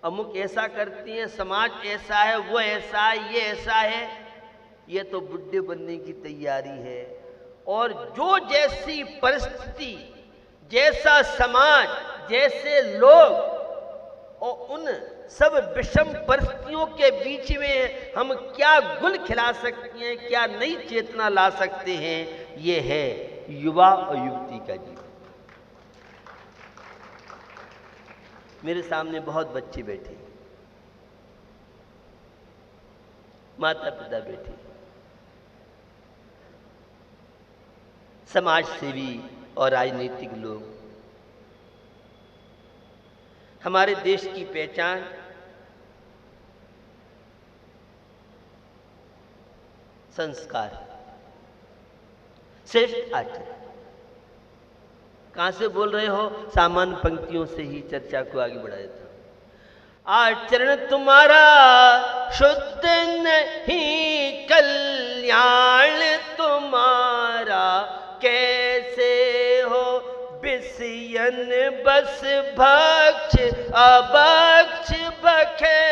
अमुक ऐसा करती हैं, समाज ऐसा है, वो ऐसा है, ये ऐसा है, ये तो बुढ़े बनने की तैयारी है। और जो जैसी परिस्थिति, जैसा समाज, जैसे लोग, और उन सब विषम परिस्थितियों के बीच में हम क्या गुल खिला सकते हैं, क्या नई चेतना ला सकते हैं, ये है युवा और युवती का जीवन। मेरे सामने बहुत बच्चे बैठे, माता पिता बैठे, समाज सेवी और राजनीतिक लोग। हमारे देश की पहचान संस्कार, श्रेष्ठ आचरण। कहां से बोल रहे हो? सामान्य पंक्तियों से ही चर्चा को आगे बढ़ा देता हूं। आचरण तुम्हारा शुद्ध नहीं, कल्याण तुम्हारा कैसे हो बिसियन बस भक्ष अभक्ष बखे,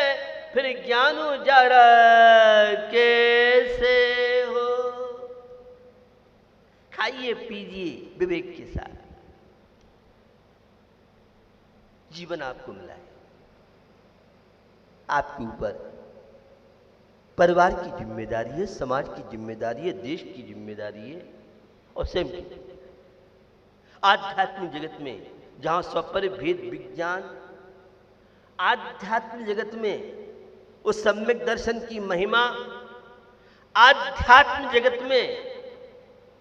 फिर ज्ञान उजाड़ा कैसे हो। खाइए पीजिए विवेक के साथ, जीवन आपको मिला है। आपके ऊपर परिवार की जिम्मेदारी है, समाज की जिम्मेदारी है, देश की जिम्मेदारी है और स्वयं की। आध्यात्मिक जगत में जहां स्वपर भेद विज्ञान, आध्यात्मिक जगत में उस सम्यक दर्शन की महिमा, आध्यात्मिक जगत में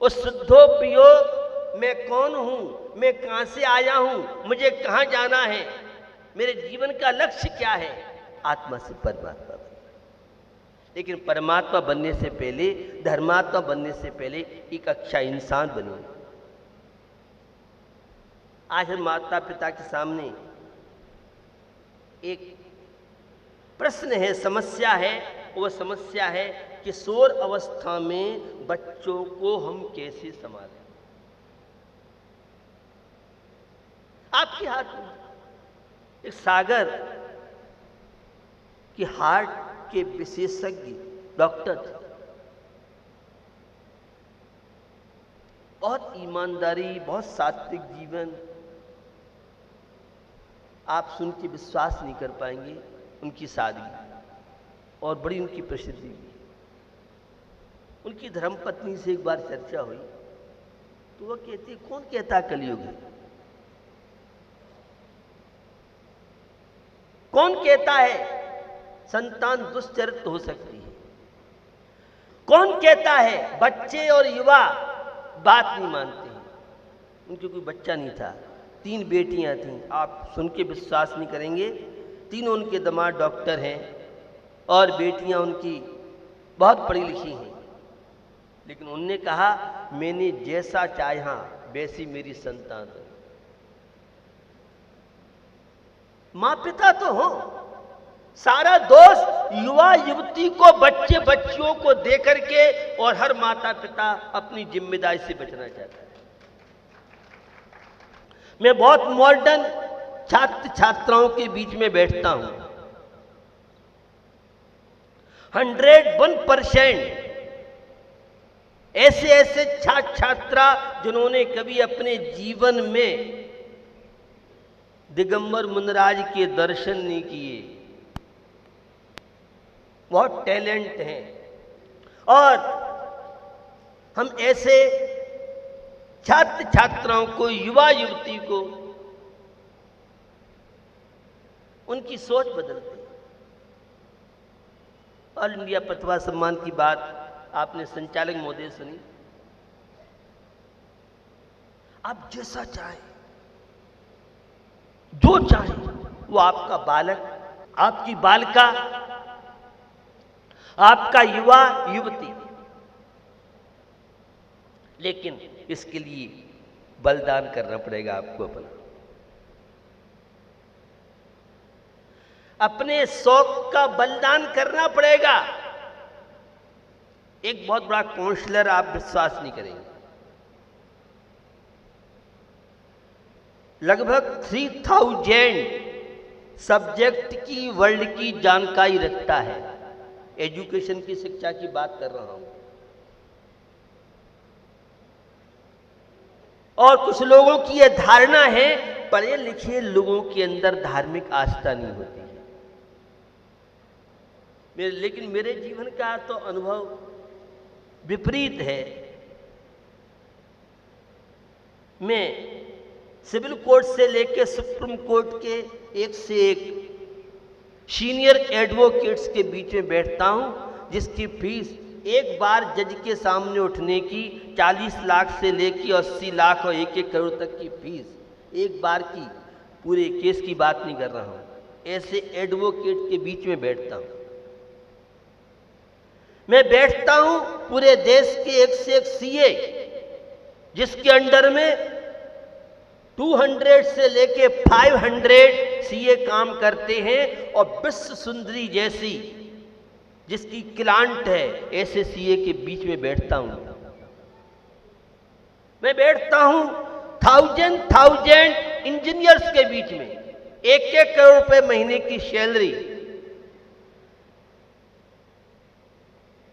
उस शुद्धोपयोग, मैं कौन हूं, मैं कहां से आया हूं, मुझे कहां जाना है, मेरे जीवन का लक्ष्य क्या है, आत्मा से परमात्मा बने। लेकिन परमात्मा बनने से पहले, धर्मात्मा बनने से पहले एक अच्छा इंसान बने। आज हम माता पिता के सामने एक प्रश्न है, समस्या है। वो समस्या है किशोर अवस्था में बच्चों को हम कैसे संभालें। आपके हाथ में एक सागर की हार्ट के विशेषज्ञ डॉक्टर थे, बहुत ईमानदारी, बहुत सात्विक जीवन। आप सुन के विश्वास नहीं कर पाएंगे उनकी सादगी और बड़ी उनकी प्रसिद्धि भी। उनकी धर्मपत्नी से एक बार चर्चा हुई तो वह कहती, कौन कहता कलयुग है, कौन कहता है संतान दुष्चरित्र हो सकती है, कौन कहता है बच्चे और युवा बात नहीं मानते हैं। उनके कोई बच्चा नहीं था, 3 बेटियां थीं। आप सुन के विश्वास नहीं करेंगे, तीनों उनके दामाद डॉक्टर हैं और बेटियां उनकी बहुत पढ़ी लिखी हैं। लेकिन उनने कहा, मैंने जैसा चाहा वैसी मेरी संतान है। मां पिता तो हो, सारा दोष युवा युवती को, बच्चे बच्चियों को देकर के, और हर माता पिता अपनी जिम्मेदारी से बचना चाहता है। मैं बहुत मॉडर्न छात्र छात्राओं के बीच में बैठता हूं। 101% ऐसे छात्र छात्रा जिन्होंने कभी अपने जीवन में दिगंबर मुनिराज के दर्शन नहीं किए, बहुत टैलेंट हैं। और हम ऐसे छात्र छात्राओं को, युवा युवती को, उनकी सोच बदलते हैं। ऑल इंडिया प्रतिभा सम्मान की बात आपने संचालक महोदय सुनी। आप जैसा चाहें, जो चाहें, वो आपका बालक, आपकी बालिका, आपका युवा युवती, लेकिन इसके लिए बलिदान करना पड़ेगा आपको। अपने शौक का बलिदान करना पड़ेगा। एक बहुत बड़ा काउंसलर, आप विश्वास नहीं करेंगे, लगभग 3000 सब्जेक्ट की, वर्ल्ड की जानकारी रखता है। एजुकेशन की शिक्षा की बात कर रहा हूं। और कुछ लोगों की यह धारणा है, पढ़े लिखे लोगों के अंदर धार्मिक आस्था नहीं होती है। लेकिन मेरे जीवन का तो अनुभव विपरीत है। मैं सिविल कोर्ट से लेकर सुप्रीम कोर्ट के एक से एक सीनियर एडवोकेट्स के बीच में बैठता हूं, जिसकी फीस एक बार जज के सामने उठने की 40 लाख से लेकर 80 लाख और 1-1 करोड़ तक की फीस एक बार की, पूरे केस की बात नहीं कर रहा हूं। ऐसे एडवोकेट के बीच में बैठता हूं। मैं बैठता हूं पूरे देश के एक से एक सीए, जिसके अंडर में 200 से लेके 500 सीए काम करते हैं, और विश्व सुंदरी जैसी जिसकी क्लांट है, ऐसे सीए के बीच में बैठता हूं। मैं बैठता हूं 1000 इंजीनियर्स के बीच में, 1-1 करोड़ रुपए महीने की सैलरी।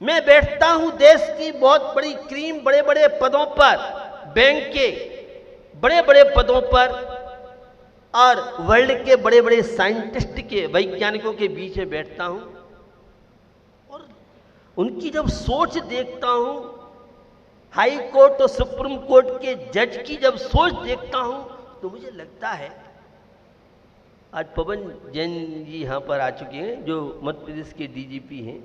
मैं बैठता हूं देश की बहुत बड़ी क्रीम, बड़े बड़े पदों पर, बैंक के बड़े बड़े पदों पर, और वर्ल्ड के बड़े बड़े साइंटिस्ट के, वैज्ञानिकों के बीच में बैठता हूं। और उनकी जब सोच देखता हूं, हाई कोर्ट और सुप्रीम कोर्ट के जज की जब सोच देखता हूं, तो मुझे लगता है, आज पवन जैन जी यहां पर आ चुके हैं, जो मध्य प्रदेश के डीजीपी हैं,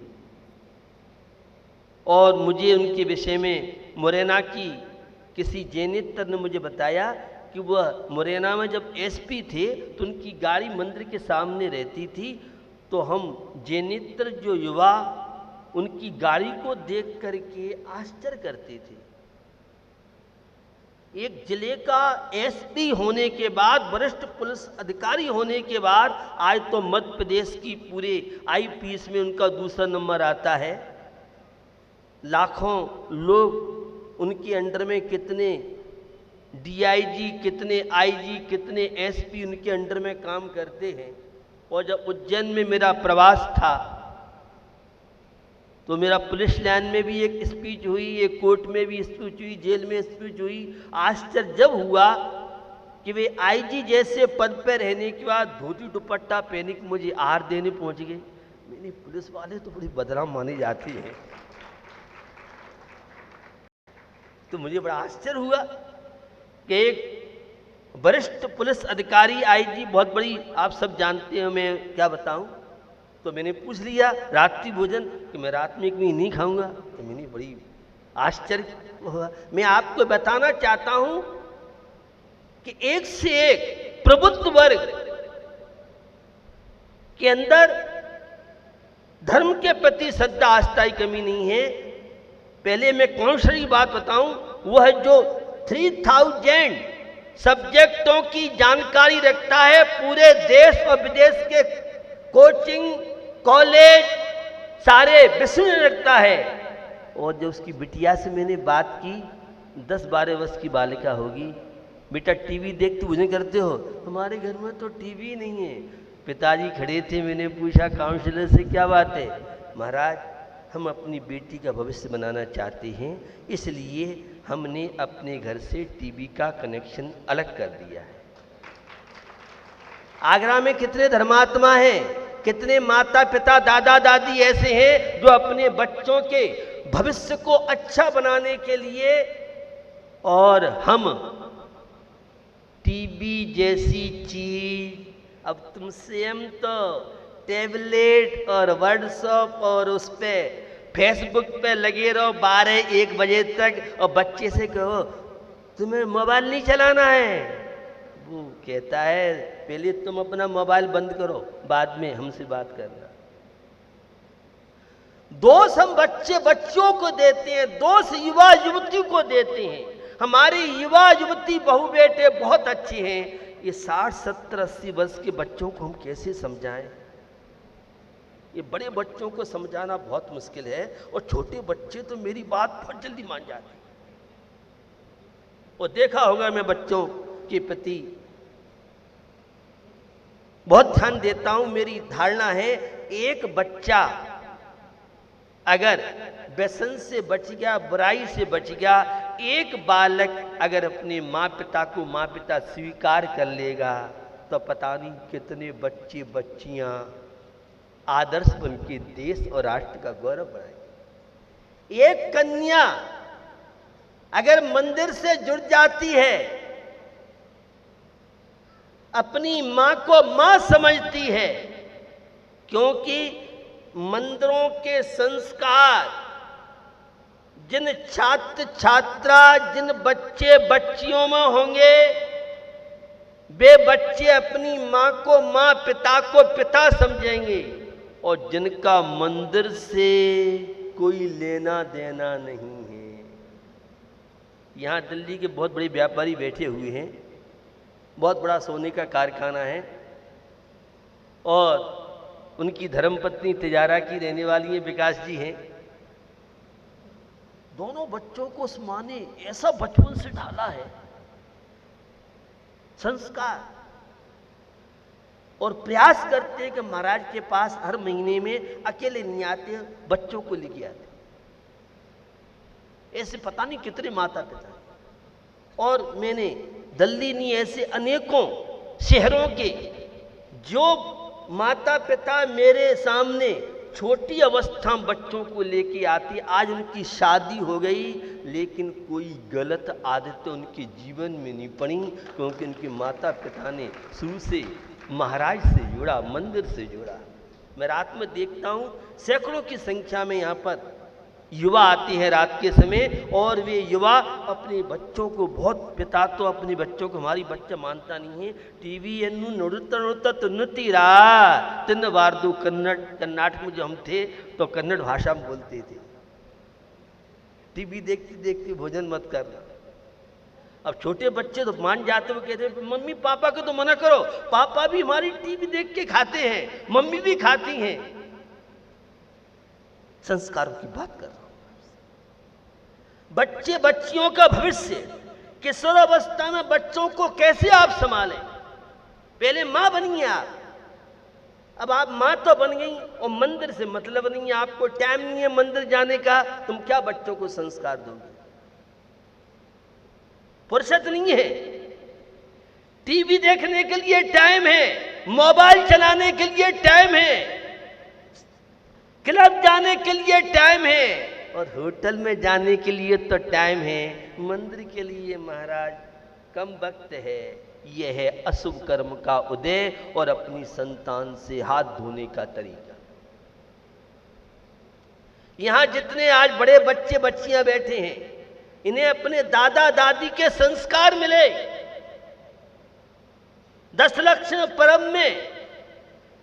और मुझे उनके विषय में मुरैना की किसी जैनित्र ने मुझे बताया कि वह मुरैना में जब एसपी थे तो उनकी गाड़ी मंदिर के सामने रहती थी, तो हम जैनित्र जो युवा उनकी गाड़ी को देख करके आश्चर्य करते थे। एक जिले का एसपी होने के बाद, वरिष्ठ पुलिस अधिकारी होने के बाद, आज तो मध्य प्रदेश की पूरे आईपीएस में उनका दूसरा नंबर आता है। लाखों लोग उनके अंडर में, कितने डीआईजी, कितने आईजी, कितने एसपी उनके अंडर में काम करते हैं। और जब उज्जैन में मेरा प्रवास था, तो मेरा पुलिस लाइन में भी एक स्पीच हुई, एक कोर्ट में भी स्पीच हुई, जेल में स्पीच हुई। आश्चर्य जब हुआ कि वे आईजी जैसे पद पर रहने के बाद धोती दुपट्टा पहने के मुझे आहार देने पहुंच गए। मैंने, पुलिस वाले तो बड़ी बदनाम मानी जाती है। तो मुझे बड़ा आश्चर्य हुआ कि एक वरिष्ठ पुलिस अधिकारी, आईजी, बहुत बड़ी, आप सब जानते हैं, मैं क्या बताऊं। तो मैंने पूछ लिया रात्रि भोजन कि मैं रात में एक भी नहीं खाऊंगा। तो मैंने बड़ी आश्चर्य हुआ। मैं आपको बताना चाहता हूं कि एक से एक प्रबुद्ध वर्ग के अंदर धर्म के प्रति श्रद्धा आस्था की कमी नहीं है। पहले मैं कौन सी बात बताऊं, वह जो 3000 सब्जेक्टों की जानकारी रखता है, पूरे देश और विदेश के कोचिंग, कॉलेज, सारे विषय रखता है। और जो उसकी बिटिया से मैंने बात की, 10-12 वर्ष की बालिका होगी, बेटा टीवी देखते भोजन करते हो? हमारे घर में तो टीवी नहीं है। पिताजी खड़े थे, मैंने पूछा काउंसलर से क्या बात है? महाराज, हम अपनी बेटी का भविष्य बनाना चाहते हैं, इसलिए हमने अपने घर से टीवी का कनेक्शन अलग कर दिया है। आगरा में कितने धर्मात्मा हैं, कितने माता पिता, दादा दादी ऐसे हैं जो अपने बच्चों के भविष्य को अच्छा बनाने के लिए, और हम टीवी जैसी चीज, अब तुमसे हम तो टैबलेट और व्हाट्सएप और उस पे फेसबुक पे लगे रहो 12-1 बजे तक, और बच्चे से कहो तुम्हें मोबाइल नहीं चलाना है, वो कहता है पहले तुम अपना मोबाइल बंद करो, बाद में हमसे बात करना। दोष हम बच्चों को देते हैं, दोष युवा युवती को देते हैं। हमारी युवा युवती बहू बेटे बहुत अच्छे हैं, ये 60, 70, 80 वर्ष के बच्चों को हम कैसे समझाएं? ये बड़े बच्चों को समझाना बहुत मुश्किल है, और छोटे बच्चे तो मेरी बात बहुत जल्दी मान जाते हैं। और देखा होगा मैं बच्चों के प्रति बहुत ध्यान देता हूं। मेरी धारणा है एक बच्चा अगर व्यसन से बच गया, बुराई से बच गया, एक बालक अगर अपने माँ पिता को माँ पिता स्वीकार कर लेगा तो पता नहीं कितने बच्चे बच्चियां आदर्श बन के देश और राष्ट्र का गौरव बढ़ाएंगे। एक कन्या अगर मंदिर से जुड़ जाती है, अपनी मां को मां समझती है, क्योंकि मंदिरों के संस्कार जिन छात्र छात्रा, जिन बच्चे बच्चियों में होंगे, वे बच्चे अपनी मां को मां, पिता को पिता समझेंगे, और जिनका मंदिर से कोई लेना देना नहीं है। यहां दिल्ली के बहुत बड़े व्यापारी बैठे हुए हैं, बहुत बड़ा सोने का कारखाना है, और उनकी धर्मपत्नी तिजारा की रहने वाली है, विकास जी हैं। दोनों बच्चों को उस मां ने ऐसा बचपन से ढाला है संस्कार, और प्रयास करते हैं कि महाराज के पास हर महीने में अकेले नहीं आते, बच्चों को लेके आते। ऐसे पता नहीं कितने माता पिता, और मैंने दिल्ली नहीं ऐसे अनेकों शहरों के जो माता पिता मेरे सामने छोटी अवस्था में बच्चों को लेके आती, आज उनकी शादी हो गई लेकिन कोई गलत आदतें उनके जीवन में नहीं पड़ी, क्योंकि उनके माता पिता ने शुरू से महाराज से जुड़ा, मंदिर से जुड़ा। मैं रात में देखता हूँ सैकड़ों की संख्या में यहाँ पर युवा आते हैं रात के समय, और वे युवा अपने बच्चों को बहुत, पिता तो अपने बच्चों को, हमारी बच्चा मानता नहीं है, टीवी एनु नुड़ता नुड़ता तो नतीरा 3 बार 2 कर्नाटक में जो हम थे तो कन्नड़ भाषा में बोलते थे, टीवी देखते देखते भोजन मत करना। अब छोटे बच्चे तो मान जाते, वो कहते हैं मम्मी पापा को तो मना करो, पापा भी हमारी टीवी देख के खाते हैं, मम्मी भी खाती हैं। संस्कारों की बात कर रहा हूं। बच्चे बच्चियों का भविष्य, किशोरावस्था में बच्चों को कैसे आप संभालें? पहले मां बनी आप, अब आप मां तो बन गई और मंदिर से मतलब नहीं है, आपको टाइम नहीं है मंदिर जाने का, तुम क्या बच्चों को संस्कार दोगे? फुर्सत नहीं है, टीवी देखने के लिए टाइम है, मोबाइल चलाने के लिए टाइम है, क्लब जाने के लिए टाइम है, और होटल में जाने के लिए तो टाइम है, मंदिर के लिए महाराज कम वक्त है। यह है अशुभ कर्म का उदय और अपनी संतान से हाथ धोने का तरीका। यहां जितने आज बड़े बच्चे बच्चियां बैठे हैं, इन्हें अपने दादा दादी के संस्कार मिले। 10 लक्ष्य पर्व में,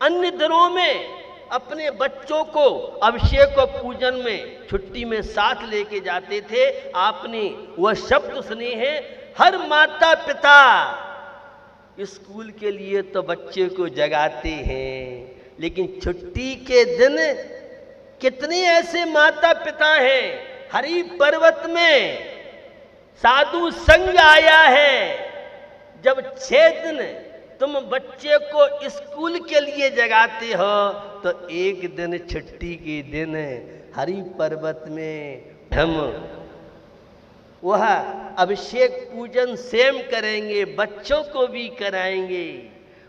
अन्य दिनों में अपने बच्चों को अभिषेक और पूजन में छुट्टी में साथ लेके जाते थे। आपने वह शब्द सुने हैं, हर माता पिता स्कूल के लिए तो बच्चे को जगाते हैं, लेकिन छुट्टी के दिन कितने ऐसे माता पिता हैं, हरि पर्वत में साधु संग आया है, जब 6 दिन तुम बच्चे को स्कूल के लिए जगाते हो, तो एक दिन छुट्टी के दिन हरि पर्वत में हम वह अभिषेक पूजन स्वयं करेंगे, बच्चों को भी कराएंगे,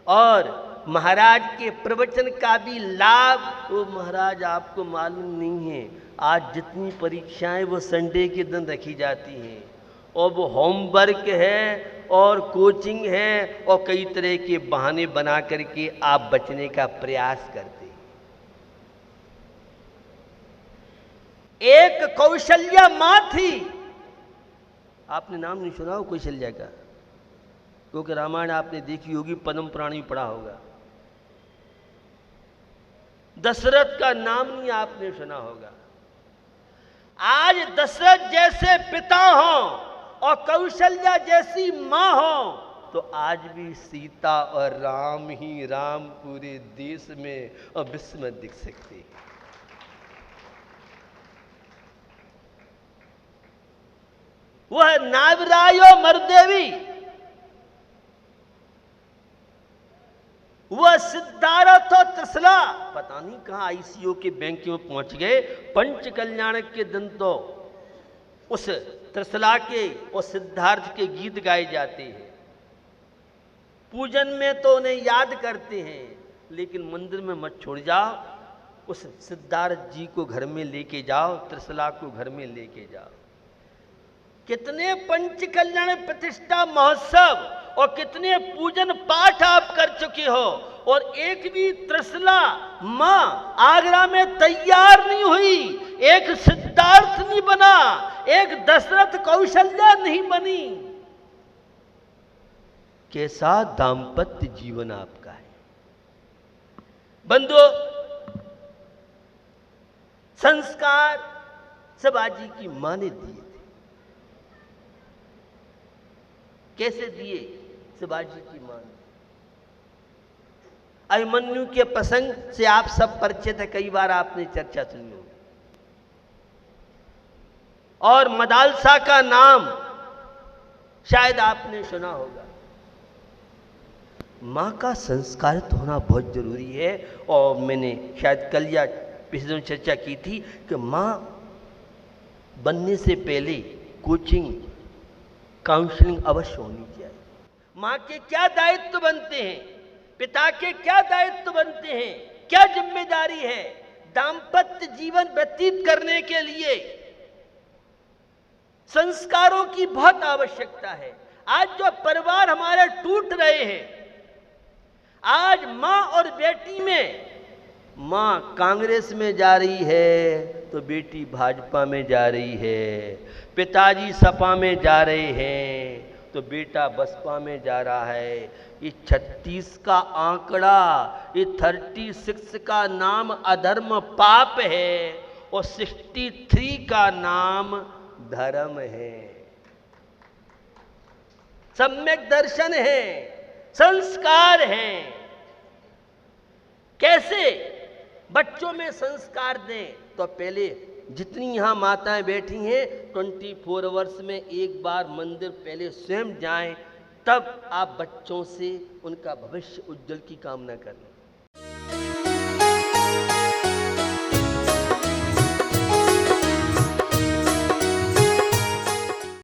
और महाराज के प्रवचन का भी लाभ। वो महाराज आपको मालूम नहीं है, आज जितनी परीक्षाएं वो संडे के दिन रखी जाती हैं, और वो होमवर्क है और कोचिंग है, और कई तरह के बहाने बना करके आप बचने का प्रयास करते हैं। एक कौशल्या मां थी, आपने नाम नहीं सुना हो कौशल्या का, क्योंकि रामायण आपने देखी होगी, पद्म पुराण भी पढ़ा होगा। दशरथ का नाम नहीं आपने सुना होगा। आज दशरथ जैसे पिता हो और कौशल्या जैसी मां हो, तो आज भी सीता और राम ही राम पूरे देश में और विश्व में दिख सकते हैं। वह नावरायो मरदेवी, वह पता नहीं कहाँ आईसीयू के बैंक में पहुंच गए। पंच कल्याण के दिन तो उस त्रिशला के और सिद्धार्थ के गीत गाए जाते हैं, पूजन में तो उन्हें याद करते हैं, लेकिन मंदिर में मत छोड़ जाओ। उस सिद्धार्थ जी को घर में लेके जाओ, त्रिशला को घर में लेके जाओ। कितने पंच कल्याण प्रतिष्ठा महोत्सव और कितने पूजन पाठ आप कर चुके हो, और एक भी त्रिशला मां आगरा में तैयार नहीं हुई, एक सिद्धार्थ नहीं बना, एक दशरथ कौशल्या नहीं बनी। कैसा दाम्पत्य जीवन आपका है बंधुओं। संस्कार शिवाजी की मां ने दिए थे। कैसे दिए शिवाजी की मां ने? अभिमन्यु के प्रसंग से आप सब परिचित है, कई बार आपने चर्चा सुनी होगी। और मदालसा का नाम शायद आपने सुना होगा। मां का संस्कारित होना बहुत जरूरी है। और मैंने शायद कल या पिछले दिन चर्चा की थी कि मां बनने से पहले कोचिंग काउंसलिंग अवश्य होनी चाहिए। मां के क्या दायित्व बनते हैं, पिता के क्या दायित्व बनते हैं, क्या जिम्मेदारी है दाम्पत्य जीवन व्यतीत करने के लिए, संस्कारों की बहुत आवश्यकता है। आज जो परिवार हमारे टूट रहे हैं, आज मां और बेटी में, मां कांग्रेस में जा रही है तो बेटी भाजपा में जा रही है, पिताजी सपा में जा रहे हैं तो बेटा बसपा में जा रहा है। ये 36 का आंकड़ा, ये 36 का नाम अधर्म पाप है और 63 का नाम धर्म है, सम्यक दर्शन है, संस्कार है। कैसे बच्चों में संस्कार दें? तो पहले जितनी यहां माताएं बैठी हैं 24 वर्ष में एक बार मंदिर पहले स्वयं जाएं, तब आप बच्चों से उनका भविष्य उज्जवल की कामना करें।